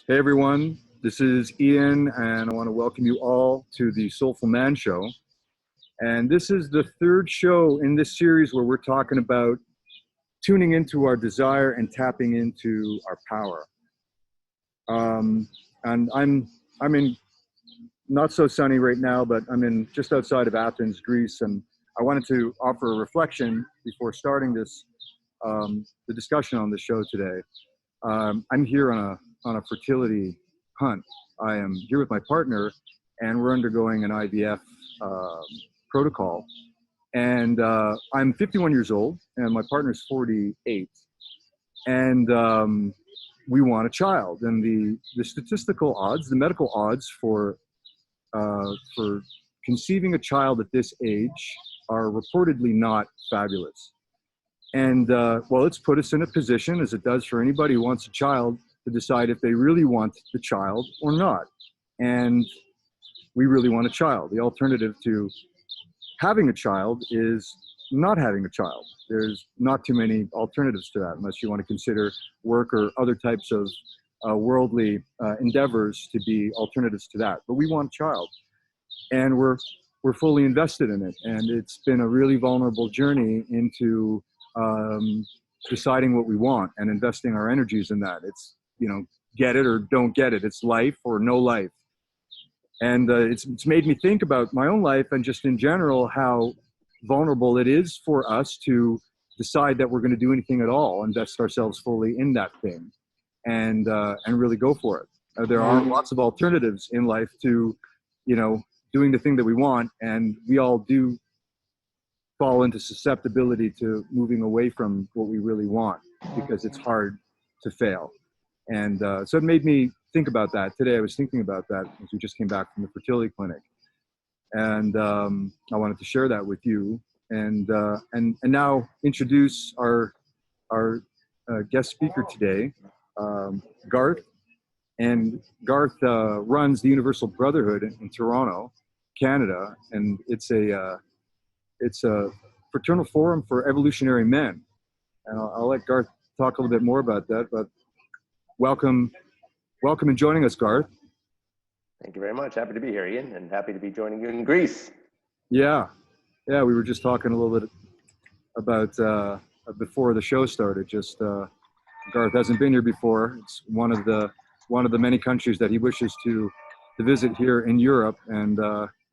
Hey everyone, this is Ian, and I want to welcome you all to the Soulful Man Show. And this is the third show in this series where we're talking about tuning into our desire and tapping into our power. And I'm in not so sunny right now, but I'm in just outside of Athens, Greece, and I wanted to offer a reflection before starting this the discussion on the show today. I'm here on a fertility hunt. I am here with my partner, and we're undergoing an IVF protocol. And I'm 51 years old, and my partner's 48, and we want a child. And the statistical odds, the medical odds for conceiving a child at this age are reportedly not fabulous. And well, it's put us in a position, as it does for anybody who wants a child, to decide if they really want the child or not. And we really want a child. The alternative to having a child is not having a child. There's not too many alternatives to that, unless you want to consider work or other types of worldly endeavors to be alternatives to that. But we want a child, and we're fully invested in it. And it's been a really vulnerable journey into deciding what we want and investing our energies in that. It's, get it or don't get it. It's life or no life. And it's made me think about my own life and just in general how vulnerable it is for us to decide that we're going to do anything at all, invest ourselves fully in that thing, and really go for it. There are lots of alternatives in life to, doing the thing that we want, and we all do fall into susceptibility to moving away from what we really want because it's hard to fail. And so it made me think about that. Today I was thinking about that as we just came back from the fertility clinic. And I wanted to share that with you and now introduce our guest speaker today, Garth. And Garth runs the Universal Brotherhood in Toronto, Canada, and it's a fraternal forum for evolutionary men. And I'll let Garth talk a little bit more about that, but welcome and joining us, Garth. Thank you very much. Happy to be here, Ian, and happy to be joining you in Greece. Yeah, we were just talking a little bit about before the show started. Just Garth hasn't been here before. It's one of the many countries that he wishes to visit here in Europe. And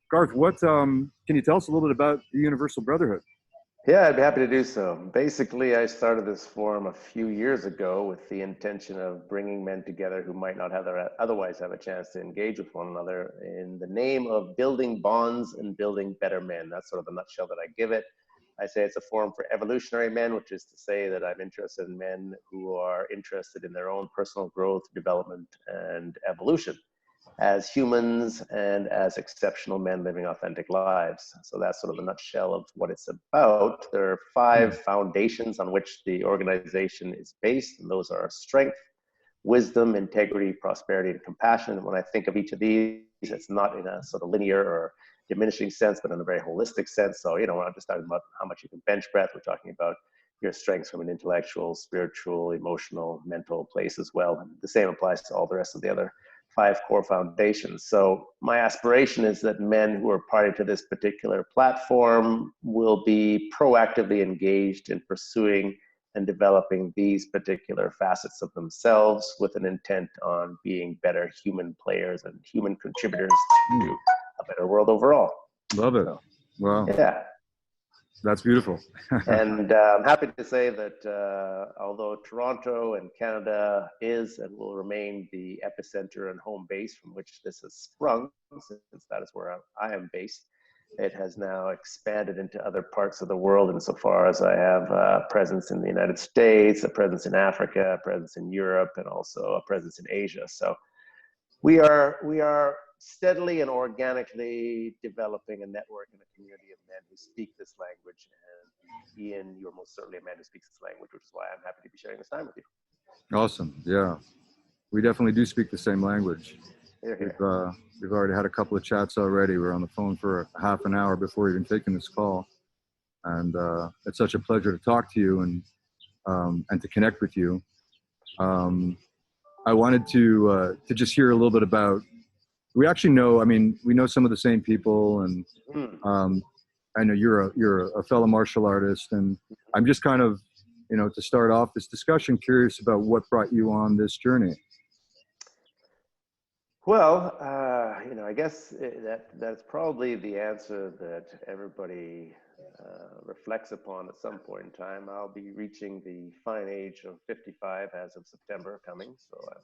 Garth, what can you tell us a little bit about the Universal Brotherhood? Yeah, I'd be happy to do so. Basically, I started this forum a few years ago with the intention of bringing men together who might not otherwise have a chance to engage with one another in the name of building bonds and building better men. That's sort of the nutshell that I give it. I say it's a forum for evolutionary men, which is to say that I'm interested in men who are interested in their own personal growth, development, and evolution as humans and as exceptional men living authentic lives. So that's sort of the nutshell of what it's about. There are 5 foundations on which the organization is based, and those are strength, wisdom, integrity, prosperity, and compassion. And when I think of each of these, it's not in a sort of linear or diminishing sense, but in a very holistic sense. So, we're not just talking about how much you can bench press. We're talking about your strengths from an intellectual, spiritual, emotional, mental place as well. And the same applies to all the rest of the other 5 core foundations. So my aspiration is that men who are party to this particular platform will be proactively engaged in pursuing and developing these particular facets of themselves with an intent on being better human players and human contributors to a better world overall. Love it. Wow. Yeah. That's beautiful. And I'm happy to say that although Toronto and Canada is and will remain the epicenter and home base from which this has sprung, since that is where I am based, it has now expanded into other parts of the world insofar as I have a presence in the United States, a presence in Africa, a presence in Europe, and also a presence in Asia. So we are steadily and organically developing a network and a community of men who speak this language. And Ian, you're most certainly a man who speaks this language, which is why I'm happy to be sharing this time with you. Awesome. Yeah, we definitely do speak the same language. We've already had a couple of chats already. We're on the phone for half an hour before even taking this call. And it's such a pleasure to talk to you and to connect with you. I wanted to just hear a little bit about. We actually know. I mean, we know some of the same people, and Hmm. I know you're a fellow martial artist, and I'm just kind of, to start off this discussion, curious about what brought you on this journey. Well, I guess that's probably the answer that everybody reflects upon at some point in time. I'll be reaching the fine age of 55 as of September coming, so I'm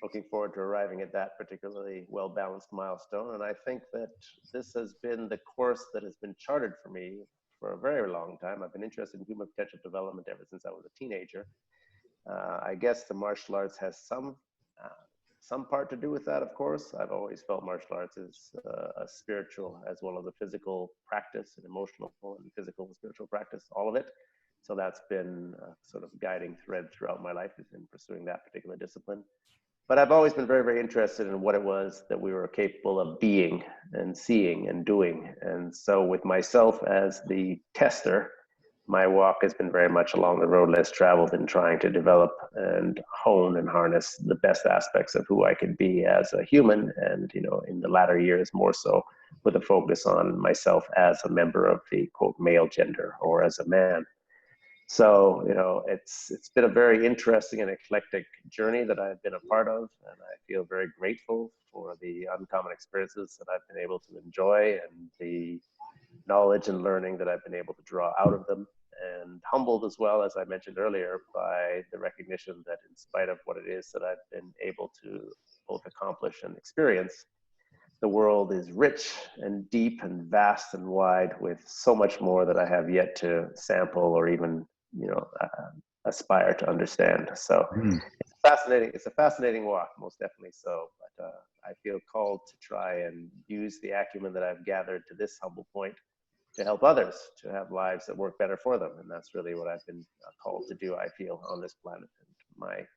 looking forward to arriving at that particularly well-balanced milestone. And I think that this has been the course that has been charted for me for a very long time. I've been interested in human potential development ever since I was a teenager. I guess the martial arts has uh, some part to do with that, of course. I've always felt martial arts is a spiritual as well as a physical practice, an emotional and physical and spiritual practice, all of it. So that's been a sort of guiding thread throughout my life, is in pursuing that particular discipline. But I've always been very, very interested in what it was that we were capable of being and seeing and doing. And so with myself as the tester, my walk has been very much along the road less traveled in trying to develop and hone and harness the best aspects of who I could be as a human. And, in the latter years, more so with a focus on myself as a member of the quote male gender or as a man. So, it's been a very interesting and eclectic journey that I've been a part of, and I feel very grateful for the uncommon experiences that I've been able to enjoy and the knowledge and learning that I've been able to draw out of them, and humbled as well, as I mentioned earlier, by the recognition that in spite of what it is that I've been able to both accomplish and experience, the world is rich and deep and vast and wide with so much more that I have yet to sample or even, aspire to understand. So Mm. it's fascinating. It's a fascinating walk, most definitely so. But I feel called to try and use the acumen that I've gathered to this humble point to help others to have lives that work better for them. And that's really what I've been called to do, I feel, on this planet. And my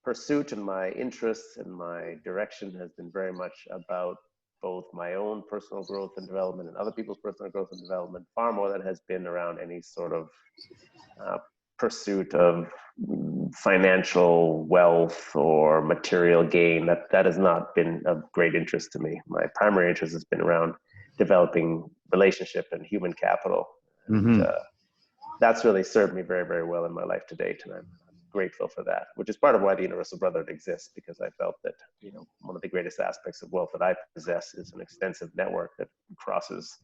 pursuit and my interests and my direction has been very much about both my own personal growth and development and other people's personal growth and development, far more than has been around any sort of uh, pursuit of financial wealth or material gain. That has not been of great interest to me. My primary interest has been around developing relationship and human capital. And Hmm. that's really served me very, very well in my life to date. And I'm grateful for that, which is part of why the Universal Brotherhood exists, because I felt that, one of the greatest aspects of wealth that I possess is an extensive network that crosses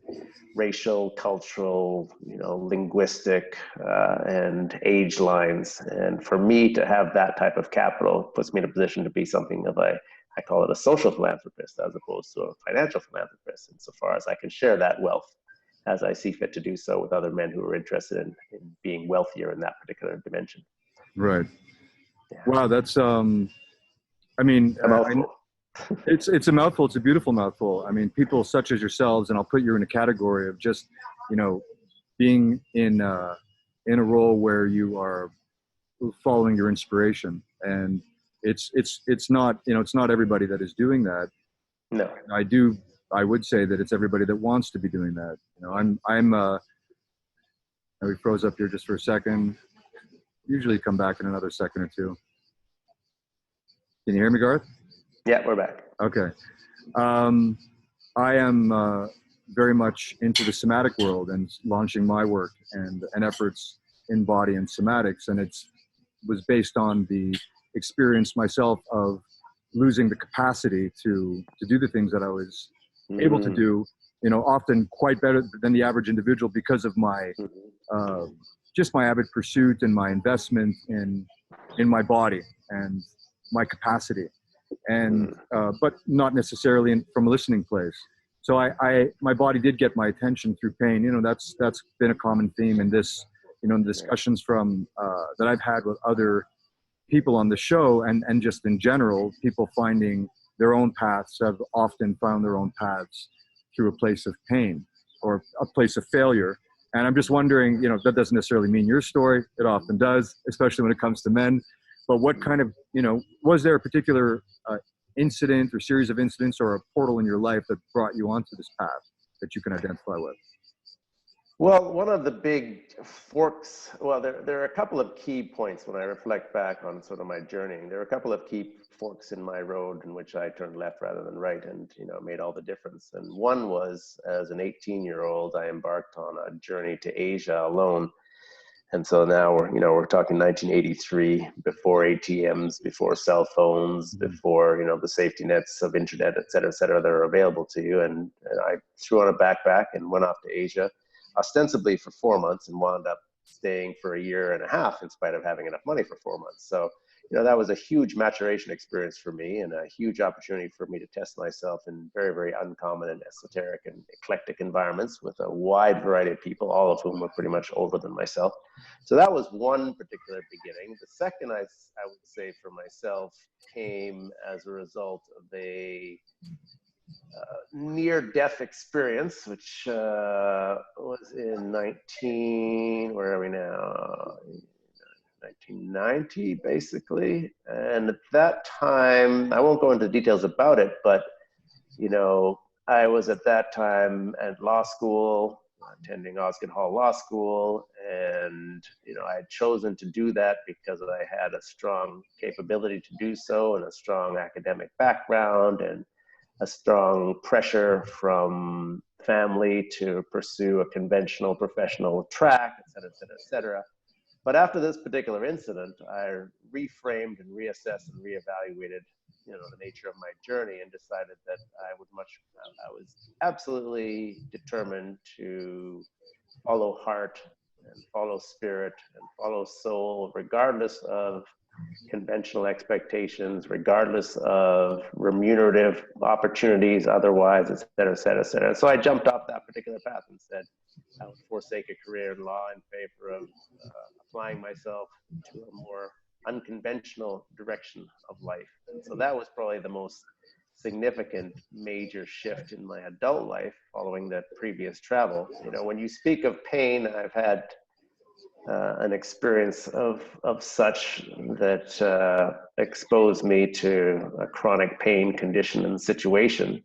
racial, cultural, linguistic, and age lines. And for me to have that type of capital puts me in a position to be something of I call it a social philanthropist as opposed to a financial philanthropist, insofar as I can share that wealth as I see fit to do so with other men who are interested in being wealthier in that particular dimension. Right. Yeah. Wow. That's I mean, A mouthful. it's a mouthful. It's a beautiful mouthful. I mean, people such as yourselves, and I'll put you in a category of just, you know, being in a role where you are following your inspiration, and it's not, it's not everybody that is doing that. No. I would say that it's everybody that wants to be doing that. We froze up here just for a second. Usually come back in another second or two. Can you hear me, Garth? Yeah, we're back. Okay. Um, I am very much into the somatic world and launching my work and efforts in body and somatics. And was based on the experience myself of losing the capacity to do the things that I was able to do, often quite better than the average individual because of my, uh, just my avid pursuit and my investment in my body and my capacity, and but not necessarily from a listening place. So my body did get my attention through pain. That's been a common theme in this, in discussions from that I've had with other people on the show, and just in general, people finding their own paths have often found their own paths through a place of pain or a place of failure. And I'm just wondering, that doesn't necessarily mean your story. It often does, especially when it comes to men. But what kind of, was there a particular incident or series of incidents or a portal in your life that brought you onto this path that you can identify with? Well, one of the big forks, well, there are a couple of key points when I reflect back on sort of my journey. There are a couple of key forks in my road in which I turned left rather than right and, you know, made all the difference. And one was, as an 18-year-old, I embarked on a journey to Asia alone. And so now we're talking 1983, before ATMs, before cell phones, before, you know, the safety nets of internet, et cetera, that are available to you. And I threw on a backpack and went off to Asia, ostensibly for 4 months, and wound up staying for a year and a half in spite of having enough money for 4 months. So, you know, that was a huge maturation experience for me and a huge opportunity for me to test myself in very, very uncommon and esoteric and eclectic environments with a wide variety of people, all of whom were pretty much older than myself. So that was one particular beginning. The second, I would say for myself, came as a result of a near-death experience, which was in where are we now? 1990, basically. And at that time, I won't go into details about it, but, you know, I was at that time at law school, attending Osgoode Hall Law School. And, you know, I had chosen to do that because I had a strong capability to do so and a strong academic background and a strong pressure from family to pursue a conventional professional track, et cetera, et cetera, et cetera. But after this particular incident, I reframed and reassessed and reevaluated, you know, the nature of my journey and decided that I was absolutely determined to follow heart and follow spirit and follow soul, regardless of conventional expectations, regardless of remunerative opportunities, otherwise, et cetera, et cetera, et cetera. So I jumped off that particular path and said, I would forsake a career in law in favor of applying myself to a more unconventional direction of life. And so that was probably the most significant major shift in my adult life following that previous travel. You know, when you speak of pain, I've had an experience of such that exposed me to a chronic pain condition and situation,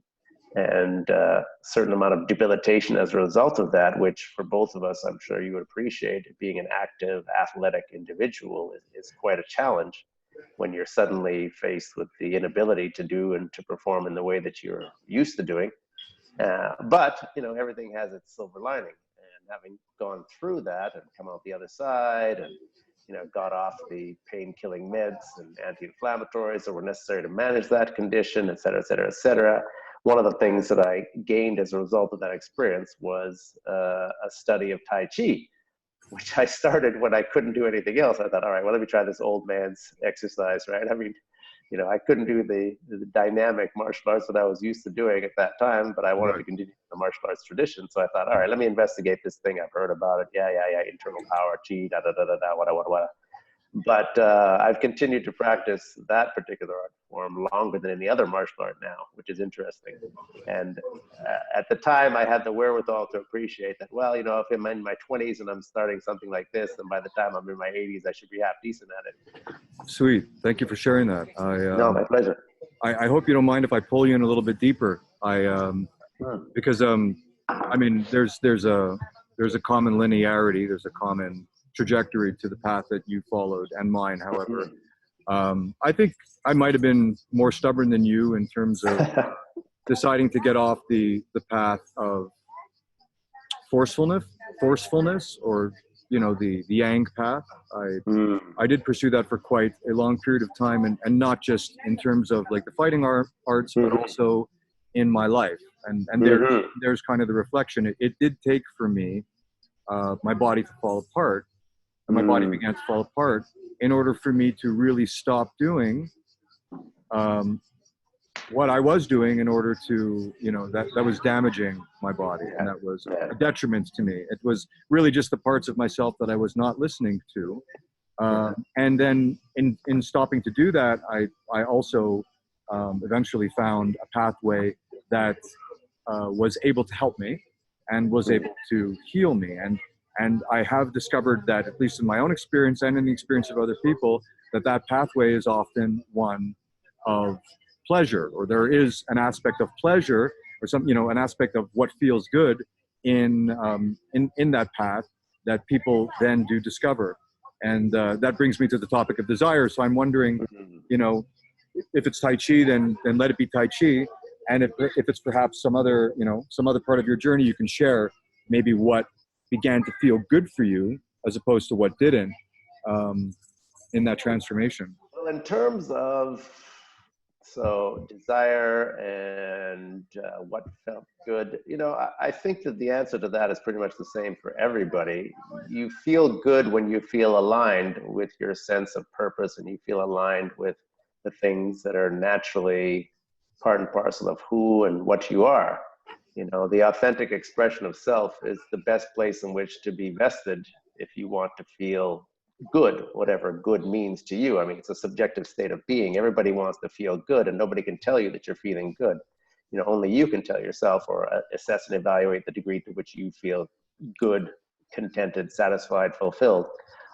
and a certain amount of debilitation as a result of that, which for both of us, I'm sure you would appreciate, being an active, athletic individual is quite a challenge when you're suddenly faced with the inability to do and to perform in the way that you're used to doing. But, you know, everything has its silver lining. And having gone through that and come out the other side and, you know, got off the pain-killing meds and anti-inflammatories that were necessary to manage that condition, et cetera, et cetera, et cetera. One of the things that I gained as a result of that experience was a study of Tai Chi, which I started when I couldn't do anything else. I thought, all right, well, let me try this old man's exercise, right? I mean, you know, I couldn't do the dynamic martial arts that I was used to doing at that time, but I wanted to continue the martial arts tradition. So I thought, all right, let me investigate this thing. I've heard about it. Yeah. Internal power, chi, what. But I've continued to practice that particular art form longer than any other martial art now, which is interesting. And at the time, I had the wherewithal to appreciate that, well, you know, if I'm in my 20s and I'm starting something like this, then by the time I'm in my 80s, I should be half decent at it. Sweet. Thank you for sharing that. No, my pleasure. I hope you don't mind if I pull you in a little bit deeper. Because I mean, there's a common linearity, there's a common trajectory to the path that you followed and mine. However, I think I might have been more stubborn than you in terms of deciding to get off the path of forcefulness, or, you know, the yang path. I did pursue that for quite a long period of time, and not just in terms of like the fighting arts, but also in my life. And there's kind of the reflection. It did take for me my body to fall apart, and my body began to fall apart in order for me to really stop doing what I was doing, in order to, you know, that was damaging my body, and that was a detriment to me. It was really just the parts of myself that I was not listening to. And then in stopping to do that, I also eventually found a pathway that was able to help me and was able to heal me. And I have discovered that, at least in my own experience and in the experience of other people, that pathway is often one of pleasure, or there is an aspect of pleasure, or some, you know, an aspect of what feels good in that path that people then do discover. And that brings me to the topic of desire. So I'm wondering, you know, if it's Tai Chi, then let it be Tai Chi. And if it's perhaps some other, you know, some other part of your journey, you can share maybe what began to feel good for you as opposed to what didn't, in that transformation. Well, in terms of so desire and what felt good, you know, I think that the answer to that is pretty much the same for everybody. You feel good when you feel aligned with your sense of purpose, and you feel aligned with the things that are naturally part and parcel of who and what you are. You know, the authentic expression of self is the best place in which to be vested if you want to feel good, whatever good means to you. I mean, it's a subjective state of being. Everybody wants to feel good, and nobody can tell you that you're feeling good. You know, only you can tell yourself, or assess and evaluate the degree to which you feel good, contented, satisfied, fulfilled,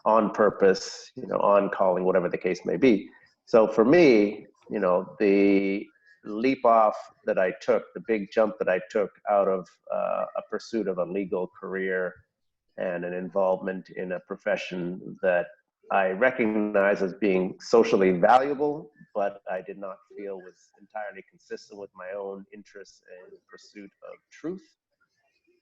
on purpose, you know, on calling, whatever the case may be. So for me, you know, the leap off that I took, the big jump that I took out of a pursuit of a legal career and an involvement in a profession that I recognize as being socially valuable, but I did not feel was entirely consistent with my own interests and pursuit of truth.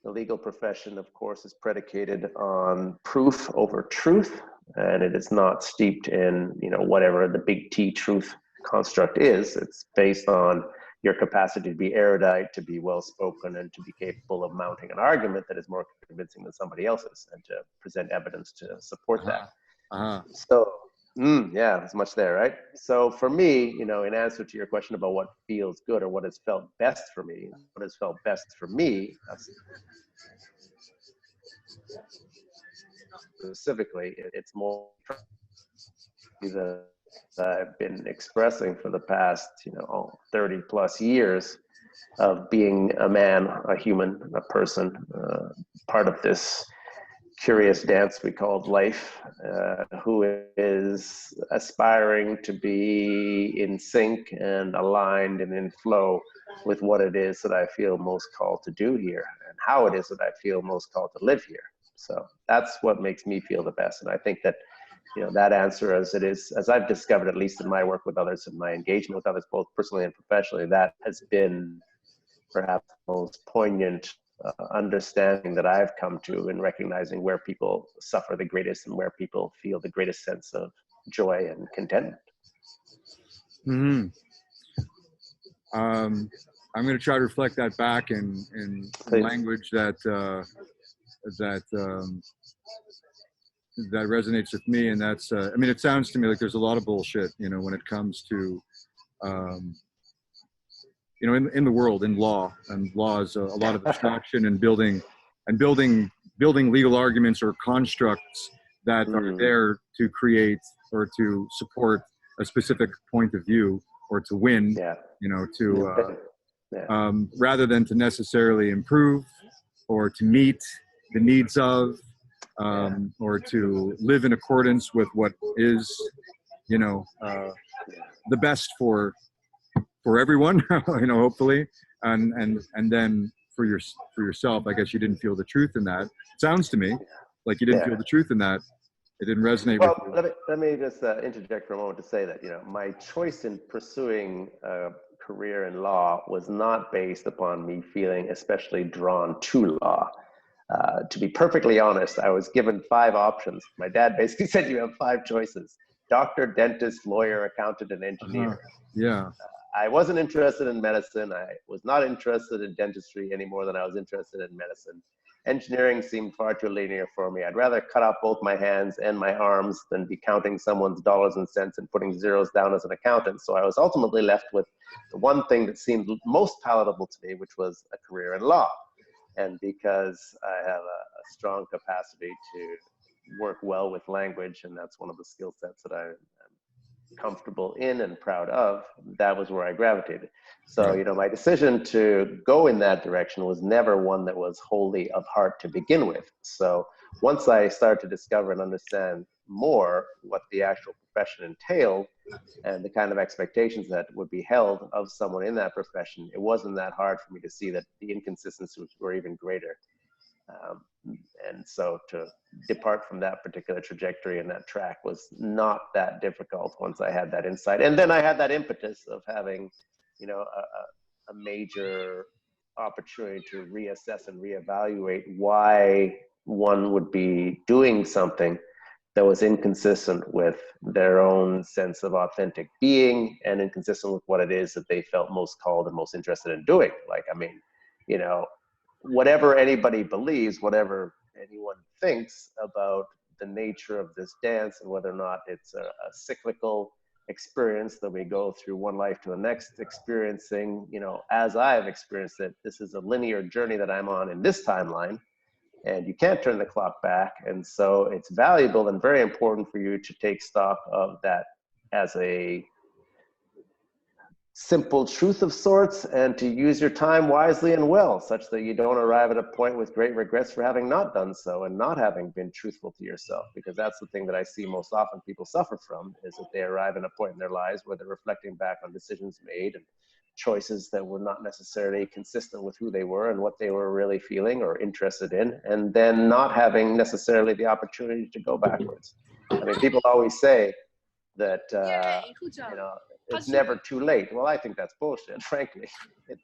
The legal profession, of course, is predicated on proof over truth, and it is not steeped in, you know, whatever the big T truth construct is. It's based on your capacity to be erudite, to be well-spoken, and to be capable of mounting an argument that is more convincing than somebody else's, and to present evidence to support that. So, yeah, there's much there, right? So for me, you know, in answer to your question about what feels good or what has felt best for me, specifically, it's more that I've been expressing for the past, you know, 30 plus years of being a man, a human, a person, part of this curious dance we called life, who is aspiring to be in sync and aligned and in flow with what it is that I feel most called to do here, and how it is that I feel most called to live here. So that's what makes me feel the best. And I think that, you know, that answer, as it is, as I've discovered, at least in my work with others and my engagement with others, both personally and professionally, that has been perhaps the most poignant understanding that I've come to in recognizing where people suffer the greatest and where people feel the greatest sense of joy and contentment. Mm-hmm. I'm going to try to reflect that back in language that resonates with me, and that's I mean, it sounds to me like there's a lot of bullshit, you know, when it comes to you know, in the world, in law, and law is a lot of abstraction and building legal arguments or constructs that are there to create or to support a specific point of view or to win, you know, to rather than to necessarily improve or to meet the needs of or to live in accordance with what is, you know, the best for everyone, you know, hopefully, and then for yourself, I guess you didn't feel the truth in that. It sounds to me like you didn't feel the truth in that. It didn't resonate with you. Let me just interject for a moment to say that, you know, my choice in pursuing a career in law was not based upon me feeling especially drawn to law. To be perfectly honest, I was given 5 options. My dad basically said, you have 5 choices: doctor, dentist, lawyer, accountant, and engineer. I wasn't interested in medicine. I was not interested in dentistry any more than I was interested in medicine. Engineering seemed far too linear for me. I'd rather cut off both my hands and my arms than be counting someone's dollars and cents and putting zeros down as an accountant. So I was ultimately left with the one thing that seemed most palatable to me, which was a career in law. And because I have a strong capacity to work well with language, and that's one of the skill sets that I'm comfortable in and proud of, that was where I gravitated. So, you know, my decision to go in that direction was never one that was wholly of heart to begin with. So once I started to discover and understand more what the actual profession entailed and the kind of expectations that would be held of someone in that profession, it wasn't that hard for me to see that the inconsistencies were even greater. And so to depart from that particular trajectory and that track was not that difficult once I had that insight. And then I had that impetus of having, you know, a major opportunity to reassess and reevaluate why one would be doing something that was inconsistent with their own sense of authentic being and inconsistent with what it is that they felt most called and most interested in doing. Like, I mean, you know, whatever anybody believes, whatever anyone thinks about the nature of this dance and whether or not it's a cyclical experience that we go through one life to the next, experiencing, you know, as I've experienced it, this is a linear journey that I'm on in this timeline, and you can't turn the clock back. And so it's valuable and very important for you to take stock of that as a simple truth of sorts, and to use your time wisely and well, such that you don't arrive at a point with great regrets for having not done so and not having been truthful to yourself. Because that's the thing that I see most often people suffer from, is that they arrive at a point in their lives where they're reflecting back on decisions made and choices that were not necessarily consistent with who they were and what they were really feeling or interested in, and then not having necessarily the opportunity to go backwards. I mean, people always say that, you know, it's never too late. Well, I think that's bullshit, frankly.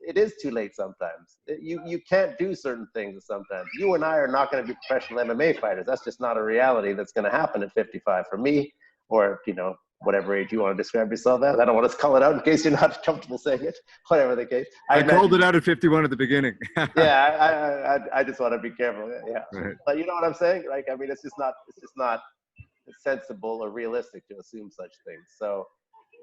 It is too late sometimes. You can't do certain things sometimes. You and I are not going to be professional MMA fighters. That's just not a reality that's going to happen at 55 for me, or, you know, whatever age you want to describe yourself as. I don't want to call it out in case you're not comfortable saying it, whatever the case. I called it out at 51 at the beginning. Yeah, I just want to be careful. Yeah. Right. But you know what I'm saying? Like, I mean, it's just not sensible or realistic to assume such things. So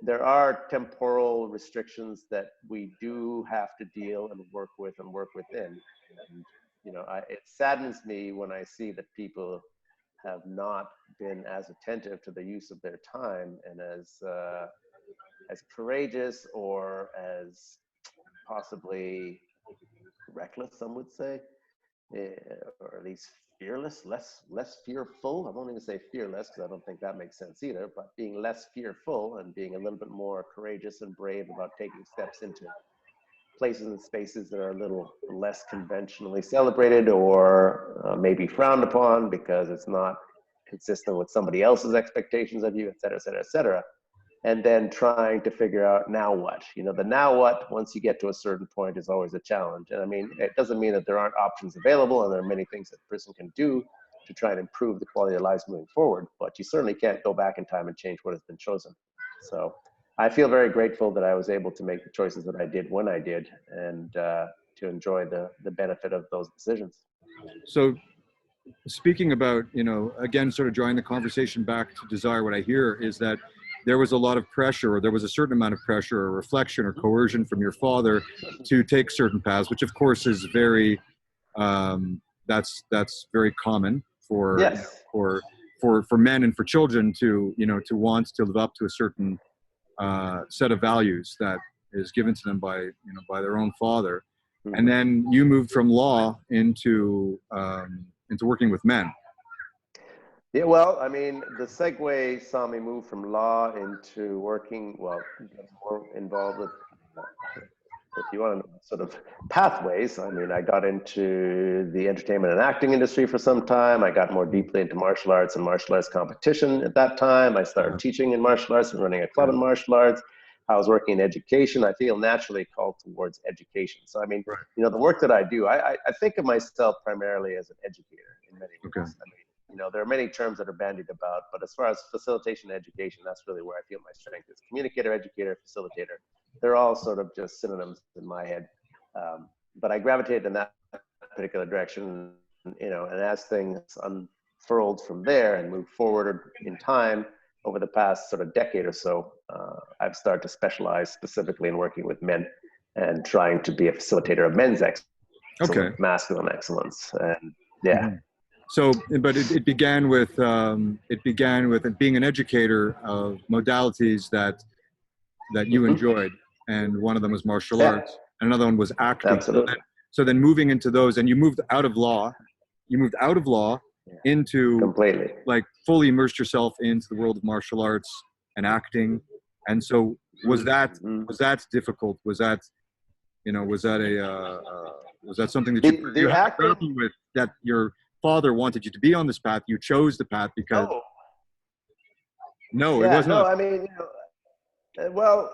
there are temporal restrictions that we do have to deal and work with and work within. And, you know, it saddens me when I see that people have not been as attentive to the use of their time and as courageous or as possibly reckless, some would say, or at least fearless, less fearful. I won't even say fearless, because I don't think that makes sense either, but being less fearful and being a little bit more courageous and brave about taking steps into places and spaces that are a little less conventionally celebrated, or maybe frowned upon because it's not consistent with somebody else's expectations of you, et cetera, et cetera, et cetera. And then trying to figure out now what. You know, the now what, once you get to a certain point, is always a challenge. And I mean, it doesn't mean that there aren't options available, and there are many things that a person can do to try and improve the quality of their lives moving forward, but you certainly can't go back in time and change what has been chosen. So I feel very grateful that I was able to make the choices that I did when I did, and to enjoy the benefit of those decisions. So speaking about, you know, again, sort of drawing the conversation back to desire, what I hear is that there was a lot of pressure, or there was a certain amount of pressure or reflection or coercion from your father to take certain paths, which of course is very, that's very common for, yes, for men and for children to, you know, to want to live up to a certain set of values that is given to them by, you know, by their own father. Mm-hmm. And then you moved from law into working with men. Yeah, well, I mean, the segue saw me move from law into working, well, get more involved with, if you want to know, sort of pathways. I mean, I got into the entertainment and acting industry for some time. I got more deeply into martial arts and martial arts competition at that time. I started teaching in martial arts and running a club in martial arts. I was working in education. I feel naturally called towards education. So, I mean, you know, the work that I do, I think of myself primarily as an educator in many ways. Okay. I mean, you know, there are many terms that are bandied about, but as far as facilitation and education, that's really where I feel my strength is. Communicator, educator, facilitator. They're all sort of just synonyms in my head. But I gravitated in that particular direction, you know, and as things unfurled from there and moved forward in time over the past sort of decade or so, I've started to specialize specifically in working with men and trying to be a facilitator of men's excellence, masculine excellence. And yeah. Mm-hmm. So, but it began with being an educator of modalities that you enjoyed, and one of them was martial arts, and another one was acting. Absolutely. So then moving into those, and you moved out of law into completely, like fully immersed yourself into the world of martial arts and acting. And so was that difficult? Was that, you know, was that Was that something that you The had to acting, grapple with, that your father wanted you to be on this path? You chose the path because no, no, it yeah, was no, not. I mean, well,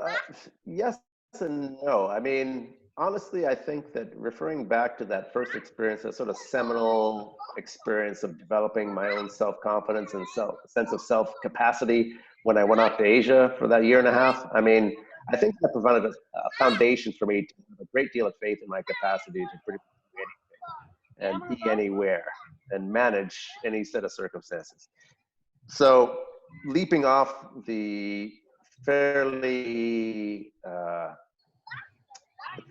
yes and no. I mean, honestly, I think that referring back to that first experience, that sort of seminal experience of developing my own self-confidence and sense of self-capacity when I went off to Asia for that year and a half. I mean, I think that provided a foundation for me to have a great deal of faith in my capacity to pretty much do anything and be anywhere and manage any set of circumstances. So leaping off the fairly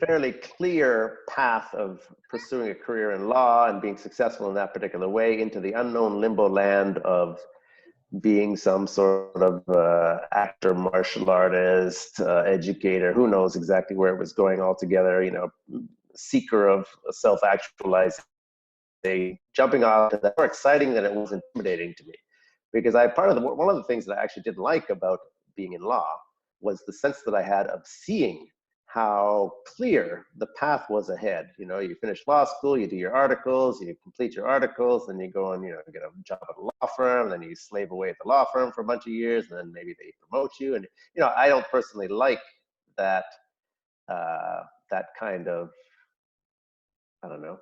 fairly clear path of pursuing a career in law and being successful in that particular way into the unknown limbo land of being some sort of actor, martial artist, educator, who knows exactly where it was going altogether, you know, seeker of self-actualization, jumping off to that, more exciting than it was intimidating to me. Because one of the things that I actually didn't like about being in law was the sense that I had of seeing how clear the path was ahead. You know, you finish law school, you do your articles, you complete your articles, then you go and, you know, get a job at a law firm, then you slave away at the law firm for a bunch of years, and then maybe they promote you. And, you know, I don't personally like that, that kind of, I don't know,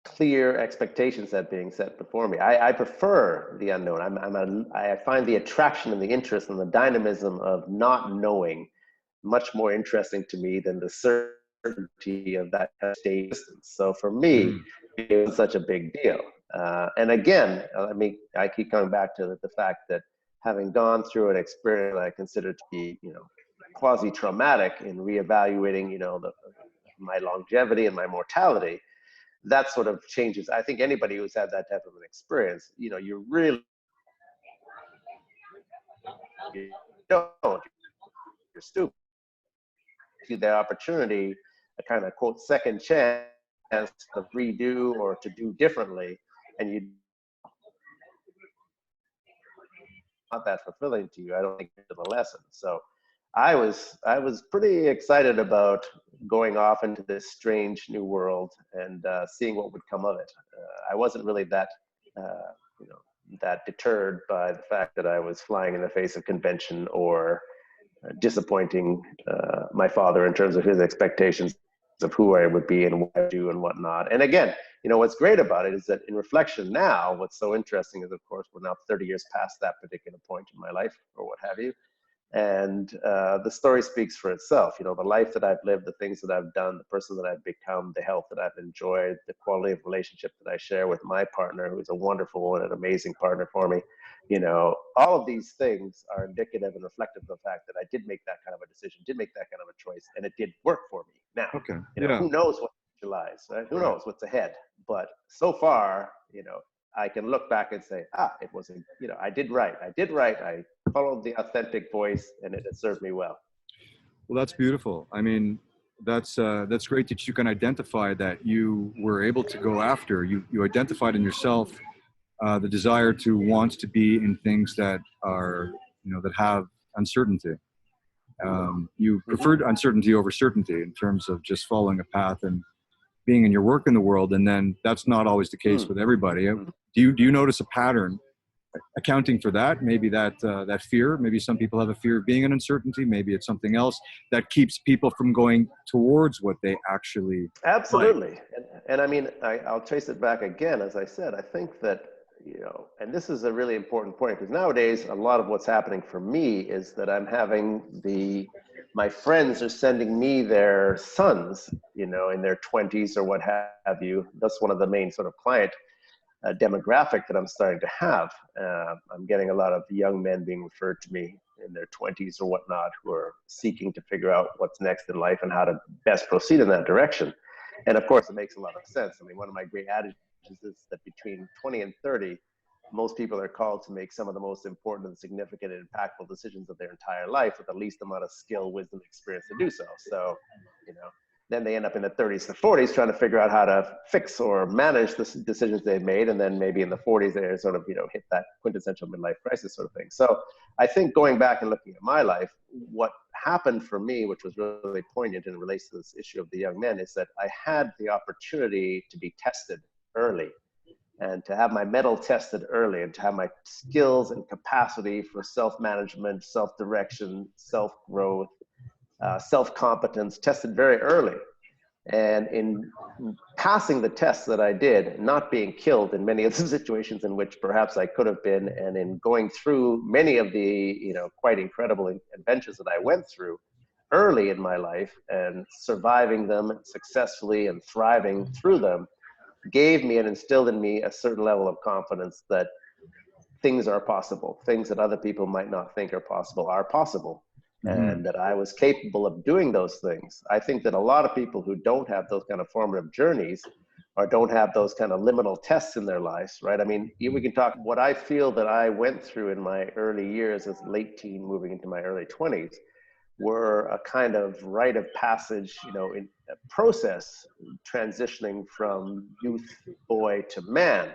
clear expectations that being set before me. I prefer the unknown. I find the attraction and the interest and the dynamism of not knowing much more interesting to me than the certainty of that kind of state distance. So for me, Mhm. it was such a big deal. And again, I keep coming back to the fact that having gone through an experience that I consider to be, you know, quasi-traumatic in reevaluating, you know, my longevity and my mortality, that sort of changes. I think anybody who's had that type of an experience, you know, you really you don't, you're stupid. The opportunity, a kind of quote second chance to redo or to do differently, and you not that fulfilling to you. I don't think it's the lesson. So I was pretty excited about going off into this strange new world and seeing what would come of it. I wasn't really that you know, that deterred by the fact that I was flying in the face of convention or disappointing my father in terms of his expectations of who I would be and what I do and whatnot. And again, you know, what's great about it is that in reflection now, what's so interesting is, of course, we're now 30 years past that particular point in my life or what have you. And the story speaks for itself. You know, the life that I've lived, the things that I've done, the person that I've become, the health that I've enjoyed, the quality of relationship that I share with my partner, who's a wonderful and an amazing partner for me. You know, all of these things are indicative and reflective of the fact that I did make that kind of a decision, did make that kind of a choice, and it did work for me. Now, Okay. you know, Yeah. who knows what lies, right? Who Right. knows what's ahead? But so far, you know, I can look back and say, it wasn't, you know, I did right. I did right. I followed the authentic voice, and it has served me well. Well, that's beautiful. I mean, that's great that you can identify that you were able to go after. You identified in yourself the desire to want to be in things that are, you know, that have uncertainty. You Mm-hmm. preferred uncertainty over certainty in terms of just following a path and being in your work in the world. And then that's not always the case with everybody. Do you notice a pattern accounting for that? Maybe that fear. Maybe some people have a fear of being in uncertainty. Maybe it's something else that keeps people from going towards what they actually like. Absolutely. And I mean, I'll trace it back again. As I said, I think that, you know, and this is a really important point, because nowadays a lot of what's happening for me is that I'm having my friends are sending me their sons, you know, in their 20s or what have you. That's one of the main sort of client demographic that I'm starting to have. I'm getting a lot of young men being referred to me in their 20s or whatnot, who are seeking to figure out what's next in life and how to best proceed in that direction. And of course, it makes a lot of sense. I mean, one of my great adages is that between 20 and 30, most people are called to make some of the most important and significant and impactful decisions of their entire life with the least amount of skill, wisdom, experience to do so. So, you know, then they end up in the 30s to 40s trying to figure out how to fix or manage the decisions they've made. And then maybe in the 40s, they sort of, hit that quintessential midlife crisis sort of thing. So I think going back and looking at my life, what happened for me, which was really poignant and relates to this issue of the young men, is that I had the opportunity to be tested early and to have my mettle tested early and to have my skills and capacity for self-management, self-direction, self-growth, self-competence tested very early. And in passing the tests that I did, not being killed in many of the situations in which perhaps I could have been, and in going through many of the, quite incredible adventures that I went through early in my life and surviving them successfully and thriving through them, gave me and instilled in me a certain level of confidence that things are possible. Things that other people might not think are possible are possible. And that I was capable of doing those things. I think that a lot of people who don't have those kind of formative journeys or don't have those kind of liminal tests in their lives, right? I mean, we can talk what I feel that I went through in my early years as late teen, moving into my early 20s, were a kind of rite of passage, in a process transitioning from youth boy to man.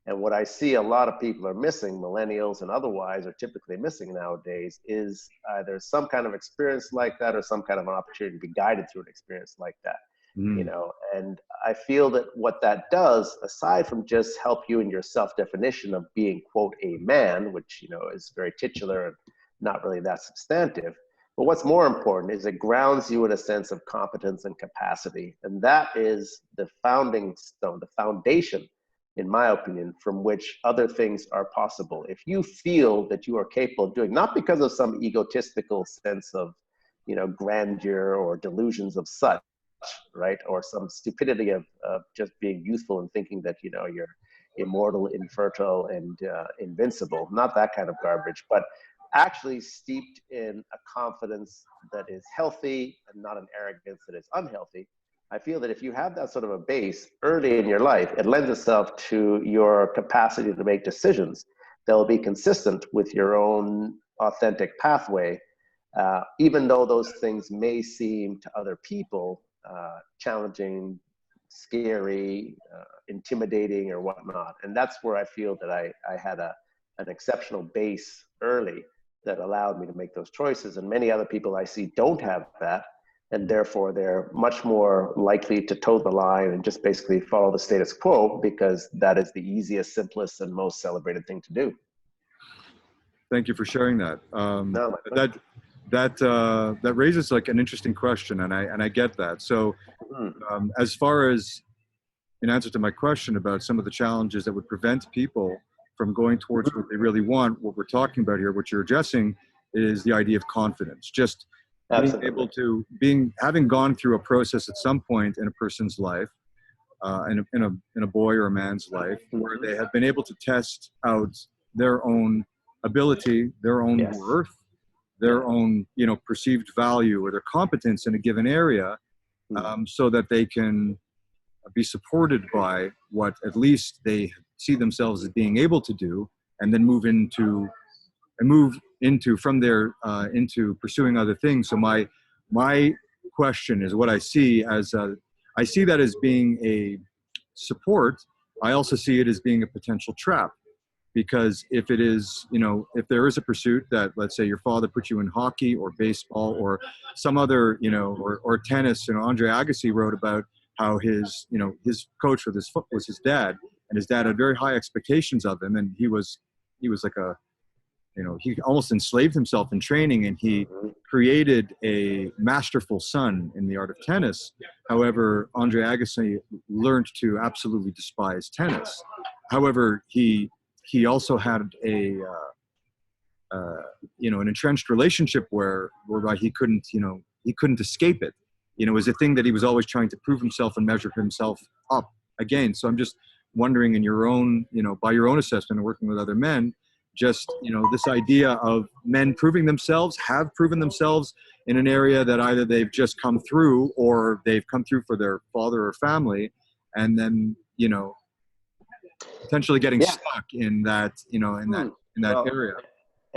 And what I see a lot of people are missing, millennials and otherwise are typically missing nowadays, is either some kind of experience like that or some kind of an opportunity to be guided through an experience like that. And I feel that what that does, aside from just help you in your self-definition of being, quote, a man, which, is very titular and not really that substantive, but what's more important is it grounds you in a sense of competence and capacity. And that is the founding stone, the foundation, in my opinion, from which other things are possible. If you feel that you are capable of doing, not because of some egotistical sense of, grandeur or delusions of such, right? Or some stupidity of just being youthful and thinking that, you're immortal, infertile, and invincible. Not that kind of garbage, but actually steeped in a confidence that is healthy and not an arrogance that is unhealthy. I feel that if you have that sort of a base early in your life, it lends itself to your capacity to make decisions that will be consistent with your own authentic pathway, even though those things may seem to other people challenging, scary, intimidating, or whatnot. And that's where I feel that I had an exceptional base early that allowed me to make those choices. And many other people I see don't have that. And therefore, they're much more likely to toe the line and just basically follow the status quo because that is the easiest, simplest, and most celebrated thing to do. Thank you for sharing that. No, that raises like an interesting question, and I get that. So, as far as in answer to my question about some of the challenges that would prevent people from going towards what they really want, what we're talking about here, what you're addressing, is the idea of confidence. Just being able to, having gone through a process at some point in a person's life, in a boy or a man's life, where they have been able to test out their own ability, their own worth, their own perceived value or their competence in a given area, so that they can be supported by what at least they see themselves as being able to do, and then move into from there into pursuing other things. So my question is, what I see as I see that as being a support. I also see it as being a potential trap, because if it is, if there is a pursuit that, let's say, your father put you in hockey or baseball or some other, or tennis. Andre Agassi wrote about how his coach with his foot was his dad, and his dad had very high expectations of him, and he was like he almost enslaved himself in training, and he created a masterful son in the art of tennis. However, Andre Agassi learned to absolutely despise tennis. However, he also had an entrenched relationship whereby he couldn't escape it. It was a thing that he was always trying to prove himself and measure himself up again. So I'm just wondering, in your own, by your own assessment and working with other men, just, this idea of men have proven themselves in an area that either they've just come through or they've come through for their father or family, and then, potentially getting stuck in that, in that area.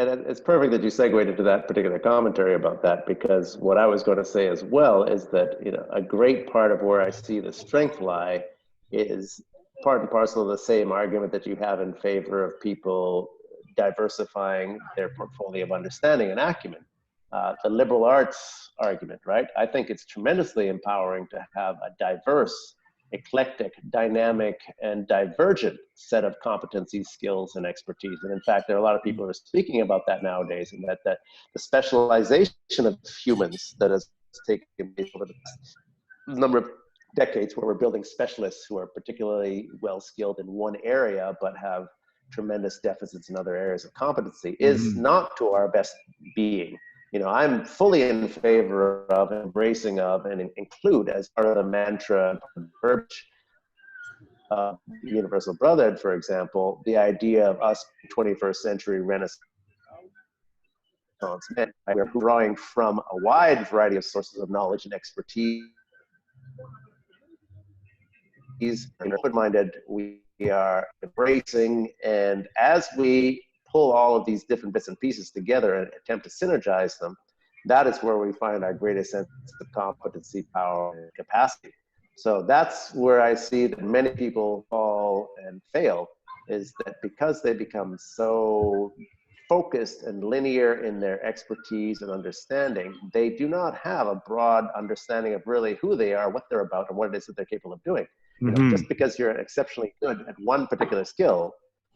And it's perfect that you segued into that particular commentary about that, because what I was going to say as well is that, you know, a great part of where I see the strength lie is part and parcel of the same argument that you have in favor of people diversifying their portfolio of understanding and acumen. The liberal arts argument, right? I think it's tremendously empowering to have a diverse, eclectic, dynamic, and divergent set of competencies, skills, and expertise. And in fact, there are a lot of people who are speaking about that nowadays, and that the specialization of humans that has taken place over the past number of decades, where we're building specialists who are particularly well skilled in one area, but have tremendous deficits in other areas of competency, is not to our best being. You know, I'm fully in favor of embracing of and include as part of the mantra and verbiage of Universal Brotherhood, for example, the idea of us 21st century Renaissance men. We're drawing from a wide variety of sources of knowledge and expertise. Open-minded, we are embracing, and as we pull all of these different bits and pieces together and attempt to synergize them, that is where we find our greatest sense of competency, power, and capacity. So that's where I see that many people fall and fail, is that because they become so focused and linear in their expertise and understanding, they do not have a broad understanding of really who they are, what they're about, and what it is that they're capable of doing. You know, just because you're exceptionally good at one particular skill,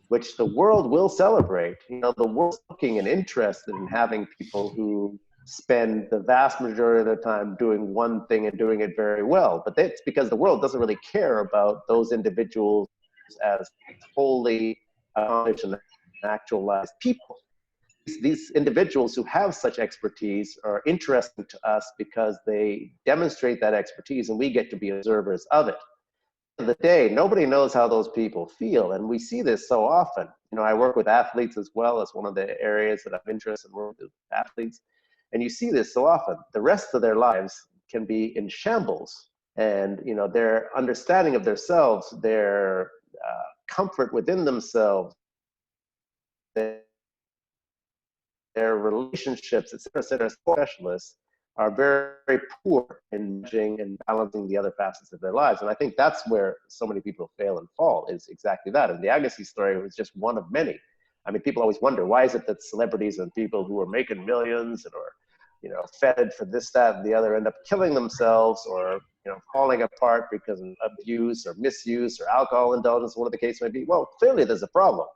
which the world will celebrate, you know, the world's looking and interested in having people who spend the vast majority of their time doing one thing and doing it very well. But that's because the world doesn't really care about those individuals as wholly accomplished and actualized people. These individuals who have such expertise are interesting to us because they demonstrate that expertise, and we get to be observers of it. Of the day, nobody knows how those people feel, and we see this so often. You know, I work with athletes as well as one of the areas that I'm interested in, working with athletes, and you see this so often. The rest of their lives can be in shambles, and you know, their understanding of themselves, their comfort within themselves, their relationships, etc., specialists are very, very poor in managing and balancing the other facets of their lives. And I think that's where so many people fail and fall, is exactly that. And the Agassi story was just one of many. I mean, people always wonder, why is it that celebrities and people who are making millions and are, you know, feted for this, that, and the other end up killing themselves, or, you know, falling apart because of abuse or misuse or alcohol indulgence, whatever the case may be? Well, clearly there's a problem.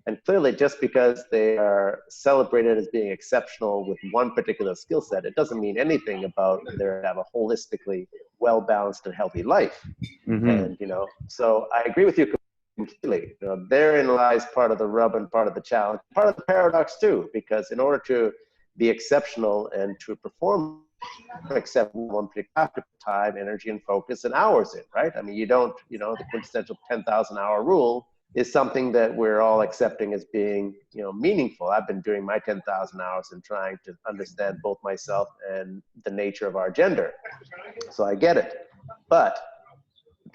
And clearly, just because they are celebrated as being exceptional with one particular skill set, it doesn't mean anything about their have a holistically well-balanced and healthy life. And, you know, so I agree with you completely. You know, therein lies part of the rub and part of the challenge, part of the paradox too, because in order to be exceptional and to perform exceptional, one particular time, energy, and focus, and hours in, right? I mean, you don't, you know, the quintessential 10,000 hour rule is something that we're all accepting as being, you know, meaningful. I've been doing my 10,000 hours and trying to understand both myself and the nature of our gender. So I get it. But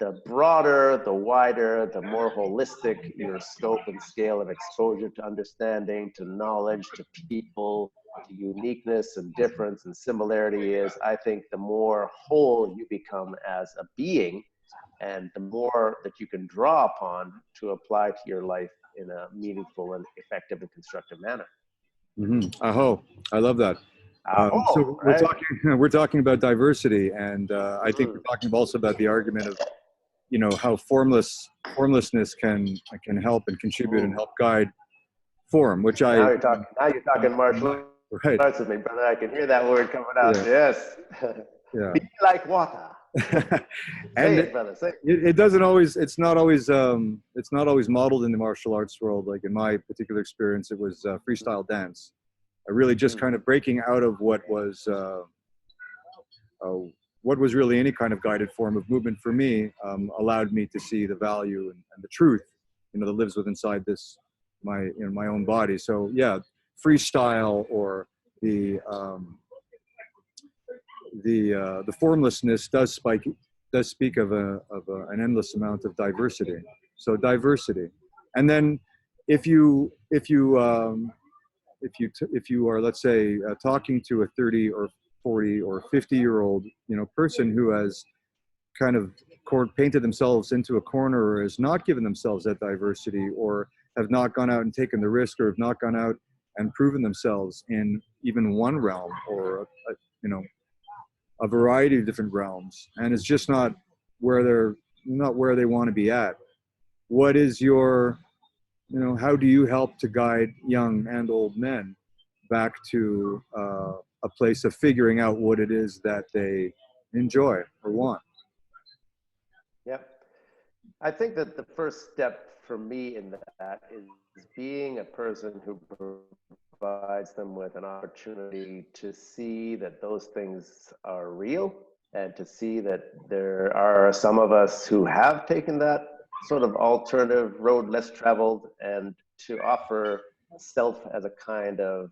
the broader, the wider, the more holistic your scope and scale of exposure to understanding, to knowledge, to people, to uniqueness and difference and similarity is, I think the more whole you become as a being, and the more that you can draw upon to apply to your life in a meaningful and effective and constructive manner. Aho, I love that. So right? we're talking about diversity, and I think we're talking also about the argument of, you know, how formlessness can help and contribute and help guide form, which now you're talking martial right. arts with me, brother. I can hear that word coming out. Yeah. Yes. Yeah. Be like water. And say it, brother. Say it. It doesn't always. It's not always modeled in the martial arts world. Like in my particular experience, it was freestyle dance. I really just kind of breaking out of what was really any kind of guided form of movement for me, allowed me to see the value and the truth, you know, that lives within inside this my own body. So yeah, freestyle, or the formlessness does speak of an endless amount of diversity. So diversity, and then if you if you are, let's say, talking to a 30 or 40 or 50-year-old, person who has kind of painted themselves into a corner, or has not given themselves that diversity, or have not gone out and taken the risk, or have not gone out and proven themselves in even one realm, or a variety of different realms, and it's just not where they want to be at. What is your, how do you help to guide young and old men back to a place of figuring out what it is that they enjoy or want? Yep. I think that the first step for me in that is being a person who provides them with an opportunity to see that those things are real, and to see that there are some of us who have taken that sort of alternative road, less traveled, and to offer self as a kind of,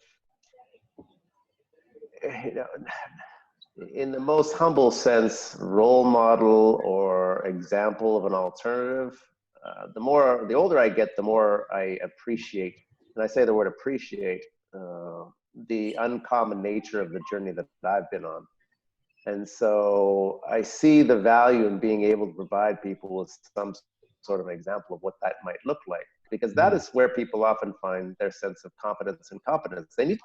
in the most humble sense, role model or example of an alternative. The older I get, the more I appreciate, and I say the word appreciate, the uncommon nature of the journey that I've been on. And so I see the value in being able to provide people with some sort of example of what that might look like, because that is where people often find their sense of confidence and competence. They need,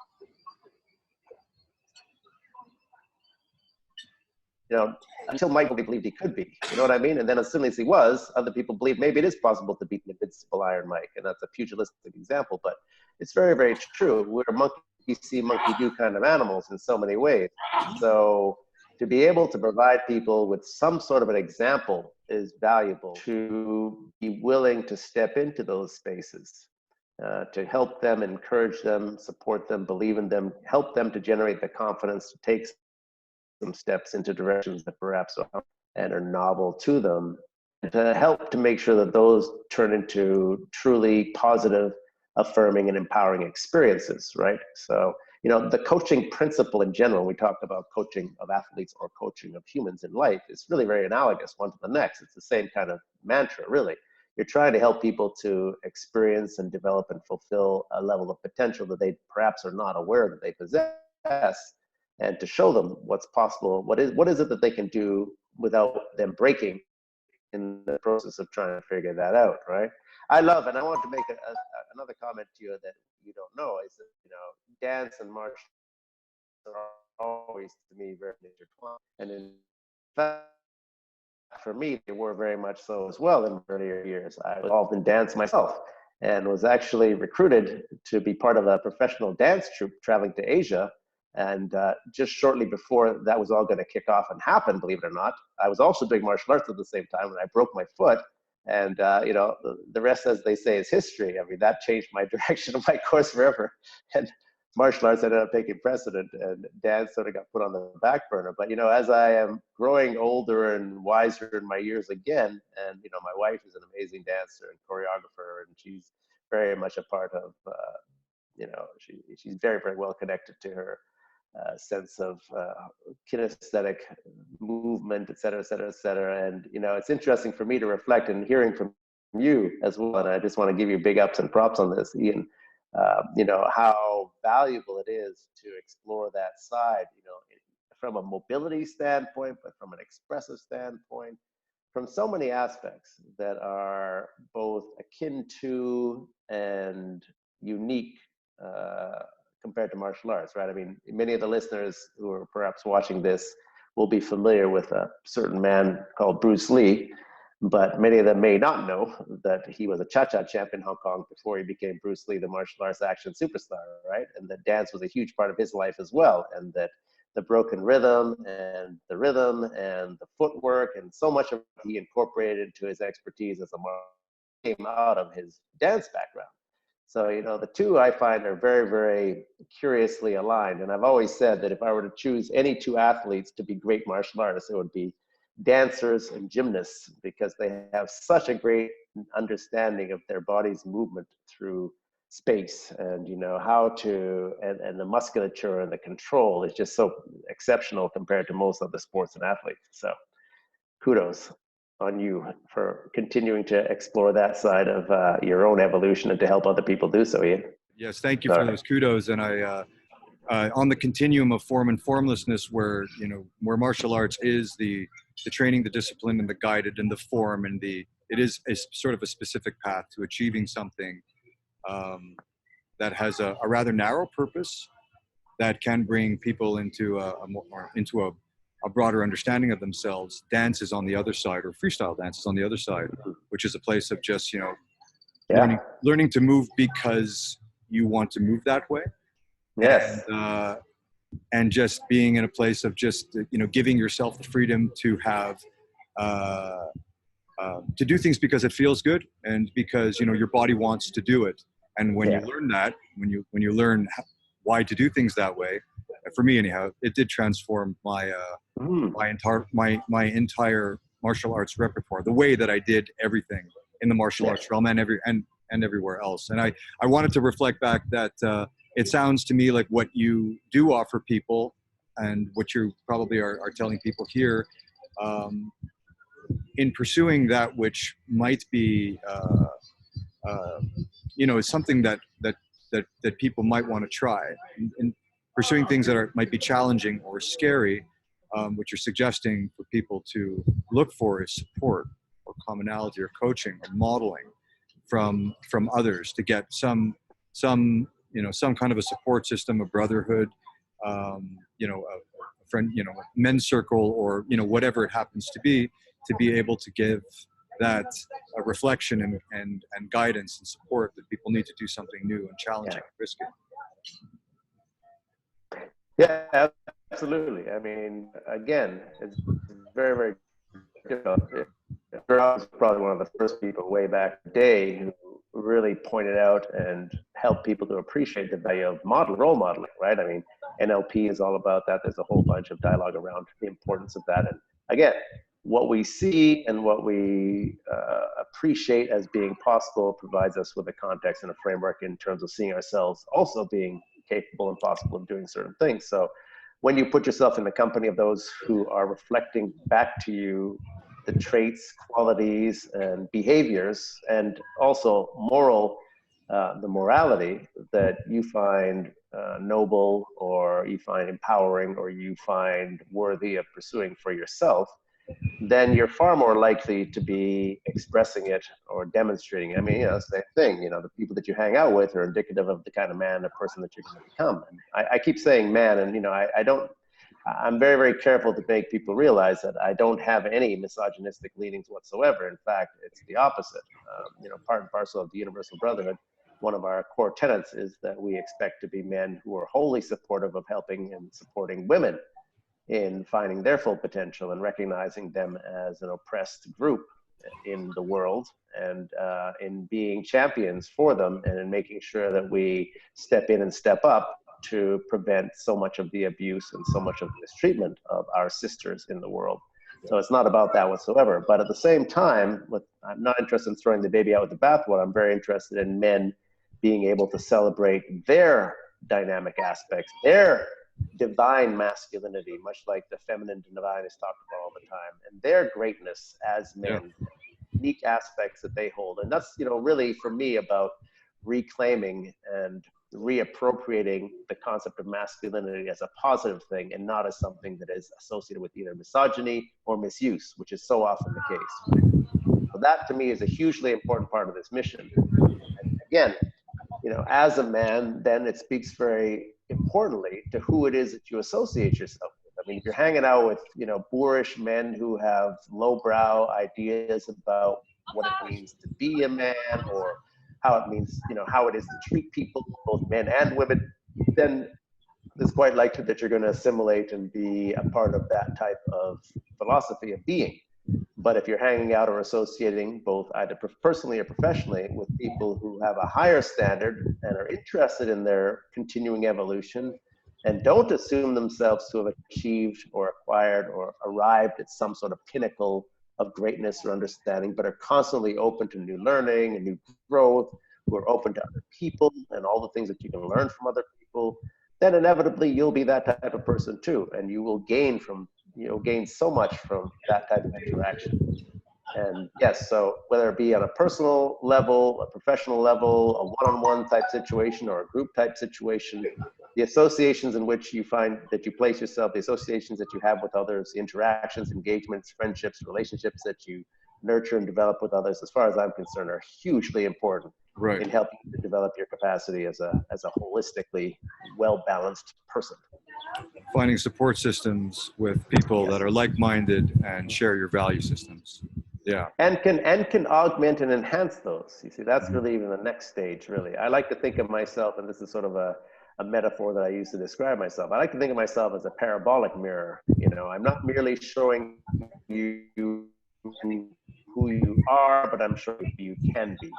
until Michael believed he could be, you know what I mean? And then as soon as he was, other people believe maybe it is possible to beat the invincible Iron Mike. And that's a pugilistic example, but it's very, very true. We're monkey see, monkey do kind of animals in so many ways. So to be able to provide people with some sort of an example is valuable. To be willing to step into those spaces, to help them, encourage them, support them, believe in them, help them to generate the confidence to take some steps into directions that perhaps are and are novel to them, and to help to make sure that those turn into truly positive, affirming, and empowering experiences, right? So, the coaching principle in general, we talked about coaching of athletes or coaching of humans in life, is really very analogous one to the next. It's the same kind of mantra, really. You're trying to help people to experience and develop and fulfill a level of potential that they perhaps are not aware that they possess, and to show them what's possible. What is it that they can do without them breaking in the process of trying to figure that out, right? I love, and I want to make another comment to you that you don't know, is that, dance and martial are always, to me, very intertwined. And in fact, for me, they were very much so as well in earlier years. I was involved in dance myself, and was actually recruited to be part of a professional dance troupe traveling to Asia. And just shortly before that was all going to kick off and happen, believe it or not, I was also doing martial arts at the same time, and I broke my foot. And the rest, as they say, is history. I mean, that changed my direction of my course forever. And martial arts ended up taking precedent, and dance sort of got put on the back burner. But as I am growing older and wiser in my years again, and my wife is an amazing dancer and choreographer, and she's very much a part of she's very, very well connected to her sense of kinesthetic movement, et cetera, et cetera, et cetera. And, it's interesting for me to reflect, and hearing from you as well. And I just want to give you big ups and props on this, Ian. How valuable it is to explore that side, from a mobility standpoint, but from an expressive standpoint, from so many aspects that are both akin to and unique compared to martial arts, right? I mean, many of the listeners who are perhaps watching this will be familiar with a certain man called Bruce Lee, but many of them may not know that he was a cha-cha champ in Hong Kong before he became Bruce Lee, the martial arts action superstar, right? And that dance was a huge part of his life as well, and that the broken rhythm and the footwork and so much of it he incorporated into his expertise as a martial came out of his dance background. So, the two I find are very, very curiously aligned. And I've always said that if I were to choose any two athletes to be great martial artists, it would be dancers and gymnasts, because they have such a great understanding of their body's movement through space, and how to, and the musculature and the control is just so exceptional compared to most other sports and athletes. So kudos on you for continuing to explore that side of your own evolution, and to help other people do so, Ian. Yes, thank you All for right. those kudos. And on the continuum of form and formlessness, where where martial arts is the training, the discipline, and the guided, and the form, and it is a sort of a specific path to achieving something that has a rather narrow purpose that can bring people into a broader understanding of themselves. Dance is on the other side, or freestyle dance is on the other side, which is a place of just Yeah. learning to move because you want to move that way, Yes. and just being in a place of just giving yourself the freedom to have to do things because it feels good and because your body wants to do it. And when you Yeah. learn that, when you learn why to do things that way, for me anyhow, it did transform my entire martial arts repertoire, the way that I did everything in the martial arts realm and everywhere else. And I wanted to reflect back that it sounds to me like what you do offer people and what you probably are telling people here, in pursuing that which might be is something that people might want to try, in pursuing things that might be challenging or scary. What you're suggesting for people to look for is support or commonality or coaching or modeling from others, to get some kind of a support system, a brotherhood, a friend, a men's circle, or whatever it happens to be able to give that reflection and guidance and support that people need to do something new and challenging and risky. Yeah, absolutely. I mean, again, it's very, very difficult. I was probably one of the first people way back in the day who really pointed out and helped people to appreciate the value of role modeling, right? I mean, NLP is all about that. There's a whole bunch of dialogue around the importance of that. And again, what we see and what we appreciate as being possible provides us with a context and a framework in terms of seeing ourselves also being capable and possible of doing certain things. So when you put yourself in the company of those who are reflecting back to you the traits, qualities, and behaviors, and also the morality that you find noble, or you find empowering, or you find worthy of pursuing for yourself, then you're far more likely to be expressing it or demonstrating it. I mean, same thing. The people that you hang out with are indicative of the kind of man or person that you're going to become. And I keep saying man, and I'm very, very careful to make people realize that I don't have any misogynistic leanings whatsoever. In fact, it's the opposite. Part and parcel of the Universal Brotherhood, one of our core tenets is that we expect to be men who are wholly supportive of helping and supporting women in finding their full potential and recognizing them as an oppressed group in the world, and in being champions for them, and in making sure that we step in and step up to prevent so much of the abuse and so much of the mistreatment of our sisters in the world. So it's not about that whatsoever. But at the same time, I'm not interested in throwing the baby out with the bathwater. I'm very interested in men being able to celebrate their dynamic aspects, their divine masculinity, much like the feminine and divine is talked about all the time, and their greatness as men, unique aspects that they hold. And that's, really for me about reclaiming and reappropriating the concept of masculinity as a positive thing and not as something that is associated with either misogyny or misuse, which is so often the case. So that to me is a hugely important part of this mission. And again, as a man, then it speaks very importantly to who it is that you associate yourself with. I mean, if you're hanging out with, boorish men who have lowbrow ideas about what it means to be a man, or how it means, how it is to treat people, both men and women, then it's quite likely that you're going to assimilate and be a part of that type of philosophy of being. But if you're hanging out or associating, both either personally or professionally, with people who have a higher standard and are interested in their continuing evolution, and don't assume themselves to have achieved or acquired or arrived at some sort of pinnacle of greatness or understanding, but are constantly open to new learning and new growth, who are open to other people and all the things that you can learn from other people, then inevitably you'll be that type of person too. And you will gain so much from that type of interaction. And yes, so whether it be on a personal level, a professional level, a one-on-one type situation, or a group type situation, the associations in which you find that you place yourself, the associations that you have with others, the interactions, engagements, friendships, relationships that you nurture and develop with others, as far as I'm concerned, are hugely important Right. in helping you to develop your capacity as a holistically well-balanced person. Finding support systems with people Yes. that are like-minded and share your value systems. Yeah. And can augment and enhance those. You see, that's Mhm. really even the next stage, really. I like to think of myself, and this is sort of a metaphor that I use to describe myself. I like to think of myself as a parabolic mirror. You know, I'm not merely showing you who you are, but I'm showing you who you can be.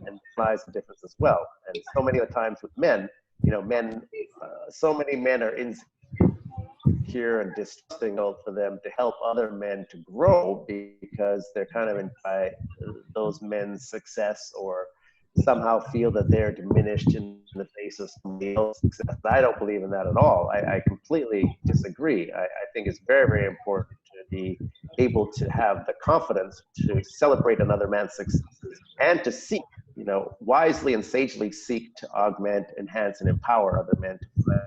And lies the difference as well. And so many of the times with men, you know, so many men are insecure and distrusting for them to help other men to grow because they're kind of by those men's success, or somehow feel that they're diminished in the face of somebody else's success. I don't believe in that at all. I completely disagree. I think it's very, very important to be able to have the confidence to celebrate another man's successes and to seek, you know, wisely and sagely seek to augment, enhance, and empower other men to find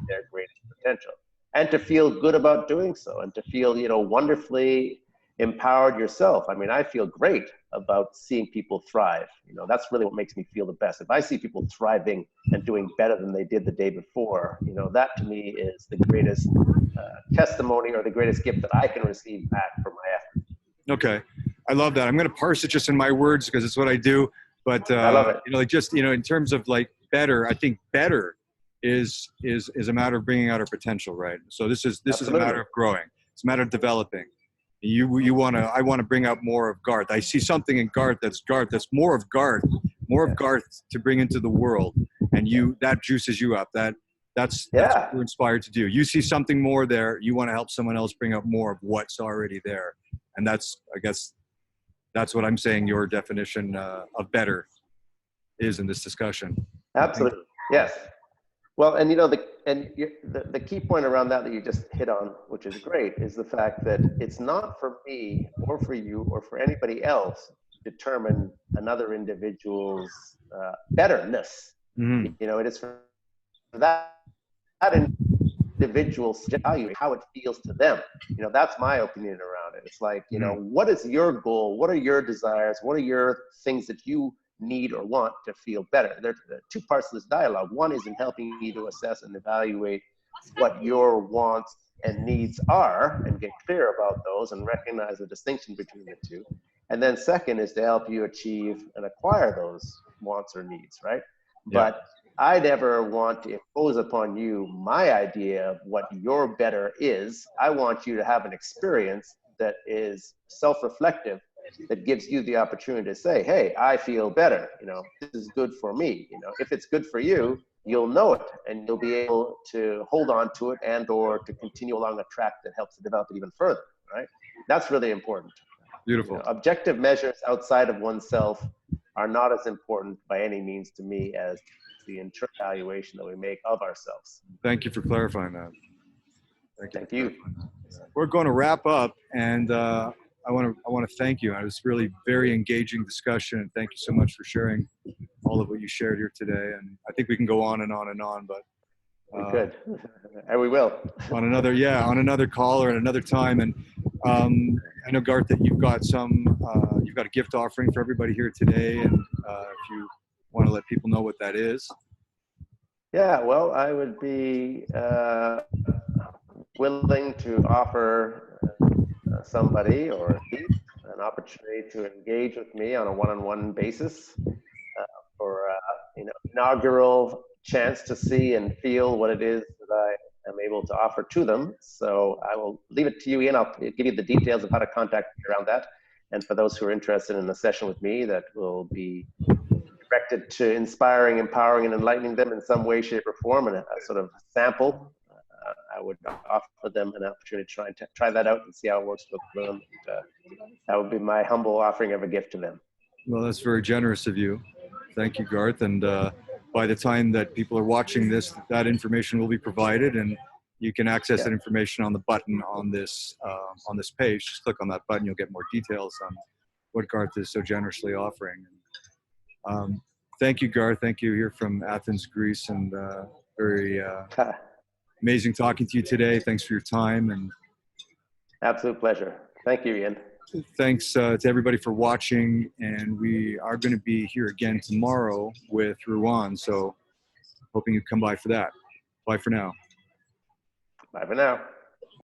their greatest potential, and to feel good about doing so, and to feel, you know, wonderfully empowered yourself. I mean, I feel great about seeing people thrive. You know, that's really what makes me feel the best. If I see people thriving and doing better than they did the day before, you know, that to me is the greatest testimony, or the greatest gift that I can receive back for my effort. Okay. I love that. I'm going to parse it just in my words because it's what I do. But, I love it. you know, like just, you know, in terms of like better, I think better is a matter of bringing out our potential, right? So this is a matter of growing. It's a matter of developing. I want to bring out more of Garth. I see something in Garth that's more of Garth to bring into the world, and that juices you up. That's what we're inspired to do. You see something more there. You want to help someone else bring up more of what's already there, and I guess that's what I'm saying. Your definition of better is in this discussion. Absolutely, yes. Well, and you know, the key point around that you just hit on, which is great, is the fact that it's not for me or for you or for anybody else to determine another individual's betterness. Mm-hmm. You know, it is for that individual's value, how it feels to them. You know, that's my opinion around it. It's like, you know, what is your goal? What are your desires? What are your things that you need or want to feel better? There are two parts of this dialogue. One is in helping you to assess and evaluate what your wants and needs are, and get clear about those and recognize the distinction between the two. And then second is to help you achieve and acquire those wants or needs, right? Yeah. But I never want to impose upon you my idea of what your better is. I want you to have an experience that is self-reflective, that gives you the opportunity to say, hey, I feel better. You know, this is good for me. You know, if it's good for you, you'll know it, and you'll be able to hold on to it and or to continue along a track that helps to develop it even further, right? That's really important. Beautiful. You know, objective measures outside of oneself are not as important by any means to me as the internal evaluation that we make of ourselves. Thank you for clarifying that. Thank you. We're going to wrap up, and I want to thank you. It was really very engaging discussion, and thank you so much for sharing all of what you shared here today. And I think we can go on and on and on, but we could, and we will on another call or at another time. And I know, Garth, that you've got a gift offering for everybody here today, and if you want to let people know what that is. Yeah, well, I would be willing to offer somebody or an opportunity to engage with me on a one-on-one basis for inaugural chance to see and feel what it is that I am able to offer to them. So I will leave it to you, Ian. I'll give you the details of how to contact me around that. And for those who are interested in a session with me, that will be directed to inspiring, empowering, and enlightening them in some way, shape, or form, and a sort of sample. I would offer them an opportunity to try that out and see how it works with them. That would be my humble offering of a gift to them. Well, that's very generous of you. Thank you, Garth. And by the time that people are watching this, that information will be provided, and you can access that information on the button on this page. Just click on that button. You'll get more details on what Garth is so generously offering. Thank you, Garth. Thank you here from Athens, Greece, and very amazing talking to you today. Thanks for your time, and absolute pleasure. Thank you, Ian. thanks to everybody for watching. And we are going to be here again tomorrow with Ruan, so hoping you come by for that. Bye for now. Bye for now.